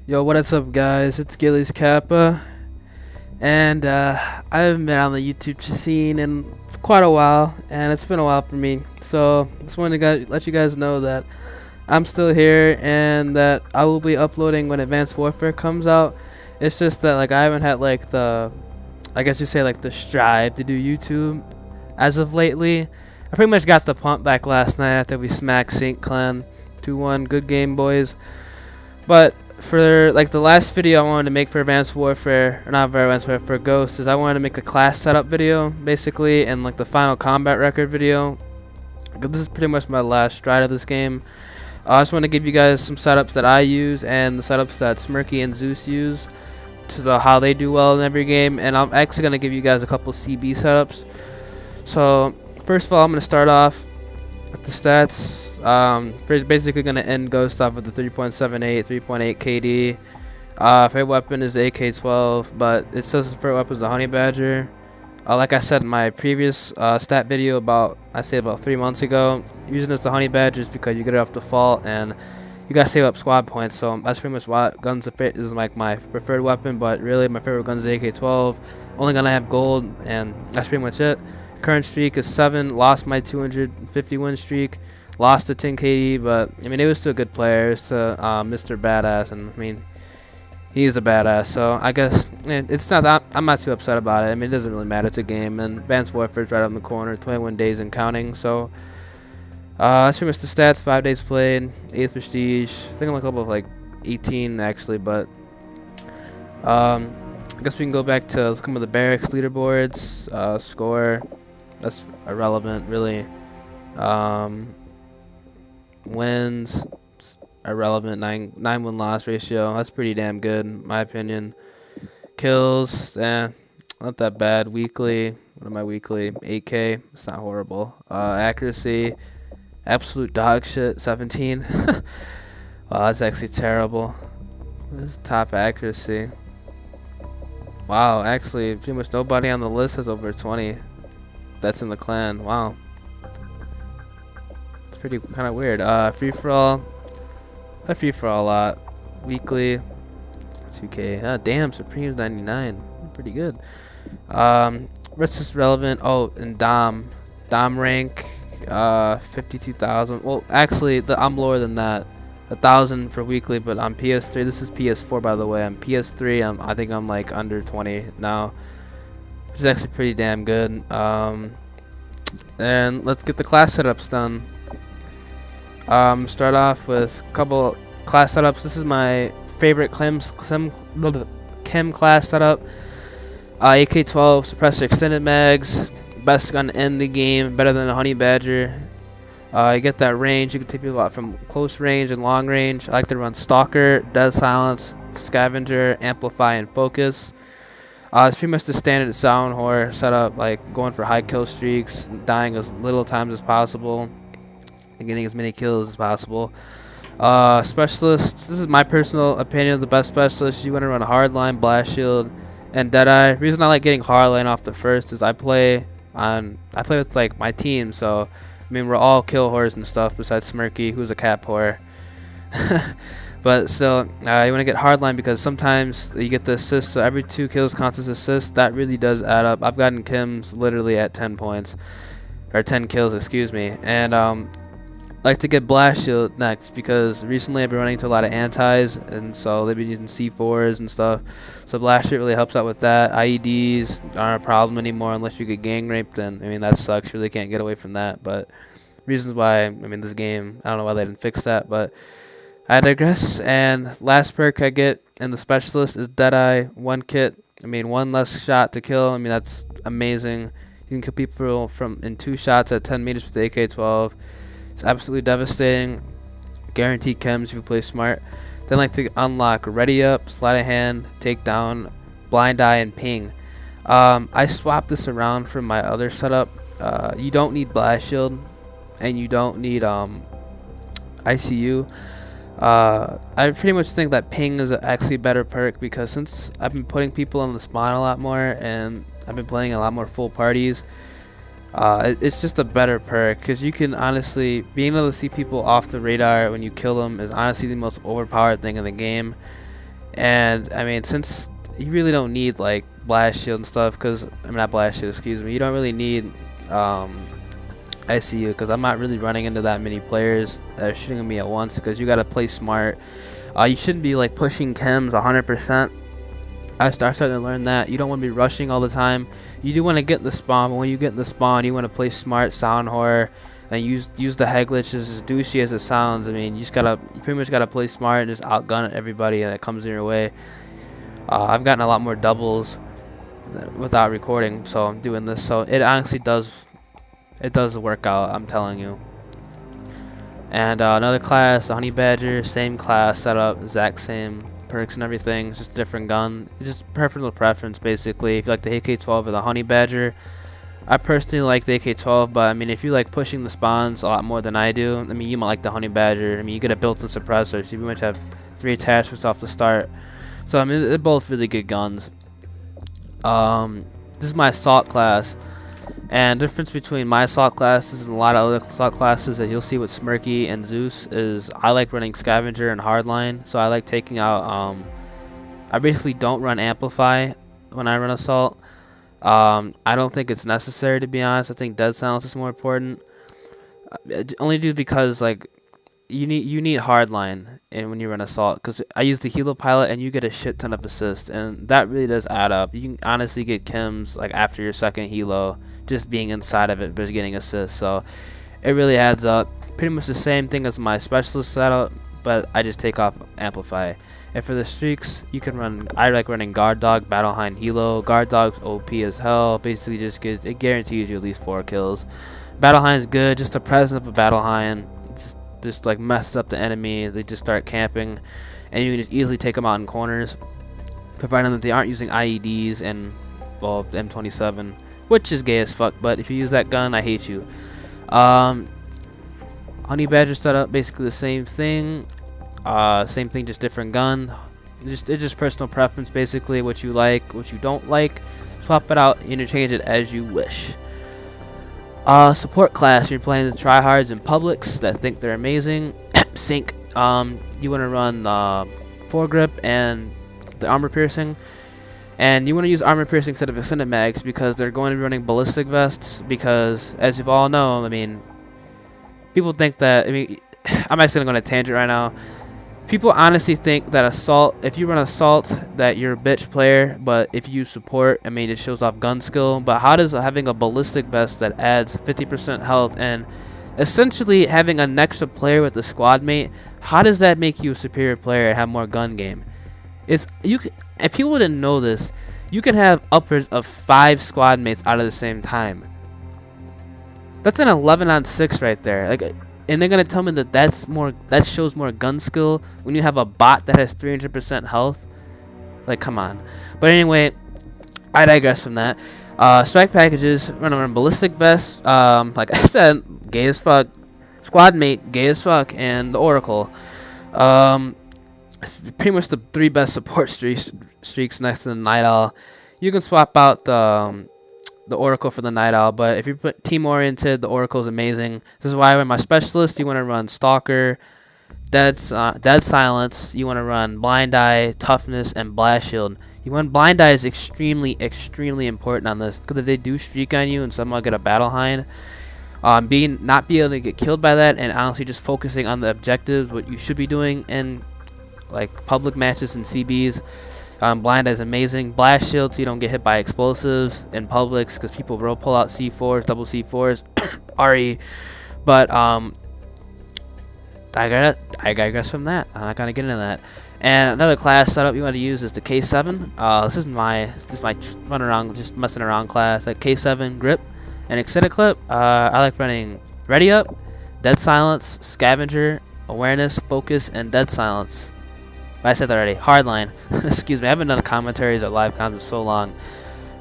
Yo, what is up, guys? It's GhiiiezKappa, and I haven't been on the YouTube scene in quite a while, and it's been a while for me. So, just wanted to let you guys know that I'm still here, and that I will be uploading when Advanced Warfare comes out. It's just that I haven't had I guess you say the strive to do YouTube as of lately. I pretty much got the pump back last night after we smacked St. Clan 2-1. Good game, boys. But for the last video I wanted to make for Advanced Warfare, or not for Advanced Warfare, for Ghost, is I wanted to make a class setup video basically, and the final combat record video. This is pretty much my last stride of this game. I just want to give you guys some setups that I use and the setups that Smirky and Zeus use to how they do well in every game, and I'm actually going to give you guys a couple CB setups. So first of all, I'm going to start off with the stats. Basically going to end Ghost off with the 3.78, 3.8 KD. Favorite weapon is the AK-12, but it says the favorite weapon is the Honey Badger. Like I said in my previous stat video about 3 months ago, using it as the Honey Badger is because you get it off default and you gotta save up squad points. So that's pretty much why guns is my preferred weapon. But really, my favorite gun is the AK-12. Only gonna have gold, and that's pretty much it. Current streak is 7. Lost my 250 win streak. Lost to 10 KD, but I mean it was still a good player. It was to Mr. Badass, and I mean he's a badass. So I guess it's not that I'm not too upset about it. I mean it doesn't really matter. It's a game, and Advanced Warfare is right on the corner. 21 days and counting. So that's pretty much the stats. 5 days played. 8th prestige. I think I'm level 18 actually, but I guess we can go back to some of the barracks leaderboards. Score. That's irrelevant, really. Wins, irrelevant. 9 win loss ratio. That's pretty damn good in my opinion. Kills, not that bad. Weekly, what am I weekly? 8K. It's not horrible. Accuracy, absolute dog shit. 17. Wow, that's actually terrible. This is top accuracy. Wow, actually, pretty much nobody on the list has over 20. That's in the clan. Wow. Pretty kind of weird. Free for all. I free for all a lot. Weekly, 2K. Damn, Supreme's 99. Pretty good. Rest is relevant. Oh, and Dom rank, 52,000. Well, actually, I'm lower than that. 1,000 for weekly, but on PS3, this is PS4 by the way. On PS3, I think I'm under 20 now, which is actually pretty damn good. And let's get the class setups done. Start off with a couple class setups. This is my favorite chem class setup. AK-12 suppressor extended mags, best gun in the game, better than a Honey Badger. You get that range. You can take people out from close range and long range. I like to run Stalker, Dead Silence, Scavenger, Amplify, and Focus. It's pretty much the standard sound whore setup, going for high kill streaks, dying as little times as possible, and getting as many kills as possible. Specialist, this is my personal opinion of the best specialist. You want to run a hardline, blast shield, and deadeye. Reason I like getting hardline off the first is I play with my team, so I mean we're all kill whores and stuff besides Smirky, who's a cap whore. But still, you want to get hardline because sometimes you get the assist, so every 2 kills counts as assist. That really does add up. I've gotten Kims literally at 10 points, or 10 kills, excuse me. And like to get blast shield next because recently I've been running into a lot of antis, and so they've been using C4s and stuff. So blast shield really helps out with that. IEDs aren't a problem anymore unless you get gang raped, and I mean that sucks. You really can't get away from that. But reasons why, I mean this game, I don't know why they didn't fix that, but I digress. And last perk I get in the specialist is Deadeye. 1 kit. I mean 1 less shot to kill. I mean that's amazing. You can kill people in 2 shots at 10 meters with the AK-12. It's absolutely devastating. Guaranteed chems if you play smart. Then like to unlock ready up, sleight of hand, takedown, blind eye, and ping. I swapped this around from my other setup. You don't need blast shield, and you don't need ICU. I pretty much think that ping is actually a better perk because since I've been putting people on the spawn a lot more and I've been playing a lot more full parties, it's just a better perk because you can being able to see people off the radar when you kill them is honestly the most overpowered thing in the game. And I mean, since you really don't need like blast shield and stuff, because I mean not blast shield, excuse me, you don't really need ICU, because I'm not really running into that many players that are shooting at me at once, because you gotta play smart. You shouldn't be like pushing chems 100%. I started to learn that you don't want to be rushing all the time. You do want to get in the spawn, but when you get in the spawn, you want to play smart, sound horror, and use the head glitches, as douchey as it sounds. I mean, you pretty much gotta play smart and just outgun everybody that comes in your way. I've gotten a lot more doubles without recording, so I'm doing this. So it honestly does work out, I'm telling you. And another class, the Honey Badger, same class setup, exact same perks and everything. It's just a different gun. It's just personal preference, basically. If you like the AK-12 or the Honey Badger, I personally like the AK-12, but I mean, if you like pushing the spawns a lot more than I do, I mean, you might like the Honey Badger. I mean, you get a built-in suppressor, so you pretty much have 3 attachments off the start. So I mean, they're both really good guns. This is my assault class. And the difference between my assault classes and a lot of other assault classes that you'll see with Smirky and Zeus is I like running Scavenger and Hardline. So I like taking out, I basically don't run Amplify when I run assault. I don't think it's necessary, to be honest. I think Dead Silence is more important. Only due because like you need Hardline when you run assault, because I use the Helo Pilot and you get a shit ton of assists, and that really does add up. You can honestly get chems like after your second Helo, just being inside of it, but getting assists. So it really adds up. Pretty much the same thing as my specialist setup, but I just take off Amplify. And for the streaks, you can run. I like running Guard Dog, Battle Hind, Helo. Guard Dog's OP as hell. Basically, it guarantees you at least 4 kills. Battle Hind's good. Just the presence of a Battle Hind just like messes up the enemy. They just start camping, and you can just easily take them out in corners, providing that they aren't using IEDs and, well, the M27, which is gay as fuck. But if you use that gun, I hate you. Honey Badger setup, basically the same thing. Same thing, just different gun. It's just personal preference, basically. What you like, what you don't like. Swap it out, interchange it as you wish. Support class, you're playing the TryHards and Publics that think they're amazing. Sync, you want to run foregrip and the armor piercing. And you want to use armor piercing instead of extended mags, because they're going to be running ballistic vests. Because, as you all know, I mean, people think that, I mean, I'm actually going to go on a tangent right now. People honestly think that assault, if you run assault, that you're a bitch player, but if you support, I mean, it shows off gun skill. But how does having a ballistic vest that adds 50% health and essentially having an extra player with a squad mate, how does that make you a superior player and have more gun game? If people didn't know this, you can have upwards of 5 squad mates out of the same time. That's an 11-on-6 right there. Like, and they're gonna tell me that that shows more gun skill when you have a bot that has 300% health. Like, come on. But anyway, I digress from that. Strike packages, run ballistic vest. Like I said, gay as fuck. Squad mate, gay as fuck, and the Oracle. Pretty much the 3 best support streaks next to the Night Owl. You can swap out the Oracle for the Night Owl, but if you put team oriented, the Oracle is amazing. This is why I run my specialist. You want to run Stalker, Dead Silence. You want to run Blind Eye, Toughness, and Blast Shield. You want Blind Eye is extremely important on this, because if they do streak on you and somehow get a Battle Hind, not be able to get killed by that, and honestly just focusing on the objectives, what you should be doing in like public matches and CBs. Blind Eye is amazing. Blast Shield, so you don't get hit by explosives in Publics, because people will pull out C4s, double C4s, RE. But I digress from that. I'm not gonna get into that. And another class setup you want to use is the K7. This is my run around, just messing around class. Like K7 grip and extended clip. I like running Ready Up, Dead Silence, Scavenger, Awareness, Focus, and Dead Silence. I said that already. Hardline. Excuse me. I haven't done commentaries or live comms in so long.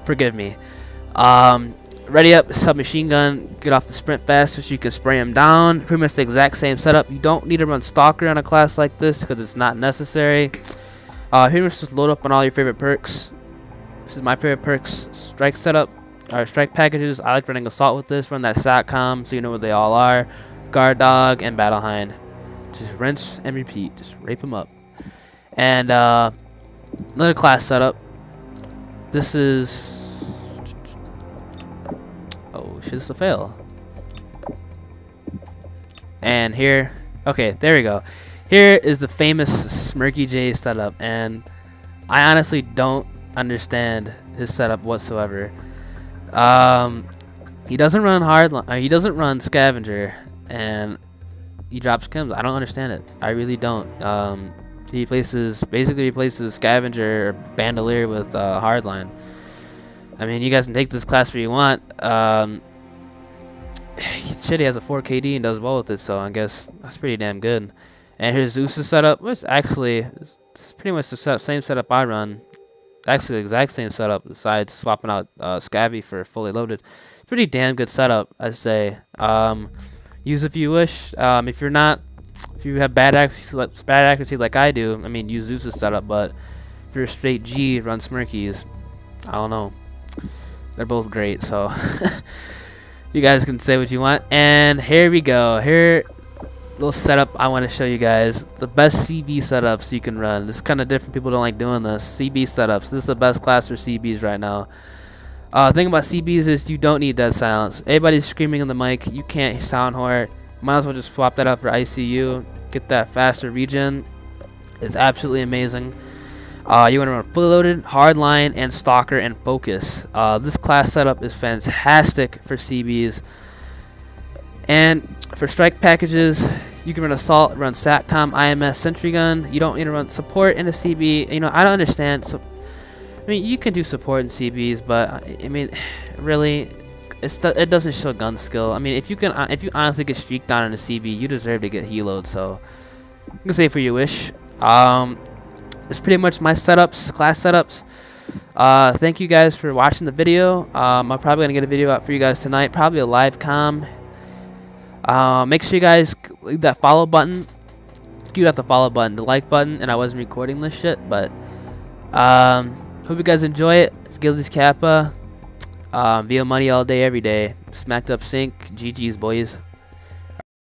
Forgive me. Ready Up, submachine gun. Get off the sprint fast so you can spray them down. Pretty much the exact same setup. You don't need to run Stalker on a class like this because it's not necessary. Pretty much just load up on all your favorite perks. This is my favorite perks. Strike setup. Or strike packages. I like running assault with this. Run that SATCOM so you know where they all are. Guard Dog and Battle Hind. Just rinse and repeat. Just rape them up. And Another class setup. This is... Oh shit, this is a fail. And here... Okay, there we go. Here is the famous Smirky J setup, and I honestly don't understand his setup whatsoever. He doesn't run he doesn't run Scavenger, and he drops chems. I don't understand it. I really don't. He basically replaces Scavenger or Bandolier with Hardline. I mean, you guys can take this class where you want. Shit, he has a 4 KD and does well with it, so I guess that's pretty damn good. And here's Zeus's setup, which actually it's pretty much the same setup I run. Actually, the exact same setup, besides swapping out Scabby for fully loaded. Pretty damn good setup, I'd say. Use if you wish. If you have bad accuracy like I do, I mean, use Zeus's setup. But if you're a straight G, run Smirkies. I don't know. They're both great, so you guys can say what you want. And here we go. Here, little setup I want to show you guys. The best CB setups you can run. This is kind of different. People don't like doing this. CB setups. This is the best class for CBs right now. Thing about CBs is you don't need dead silence. Everybody's screaming in the mic. You can't sound whore. Might as well just swap that out for ICU. Get that faster regen. It's absolutely amazing. You want to run fully loaded, hardline, and stalker and focus. This class setup is fantastic for CBs. And for strike packages, you can run assault, run satcom, IMS, sentry gun. You don't need to run support in a CB. You know, I don't understand. So, I mean, you can do support in CBs, but I mean, really, it doesn't show gun skill. I mean, if you honestly get streaked on in a CB, you deserve to get healed. So, you can say for your wish. It's pretty much my setups, class setups. Thank you guys for watching the video. I'm probably gonna get a video out for you guys tonight, probably a live com. Make sure you guys leave that follow button. You have the follow button, the like button, and I wasn't recording this shit, but hope you guys enjoy it. It's GhiiiiezKappa. VO money all day, every day. Smacked up sync. GG's, boys.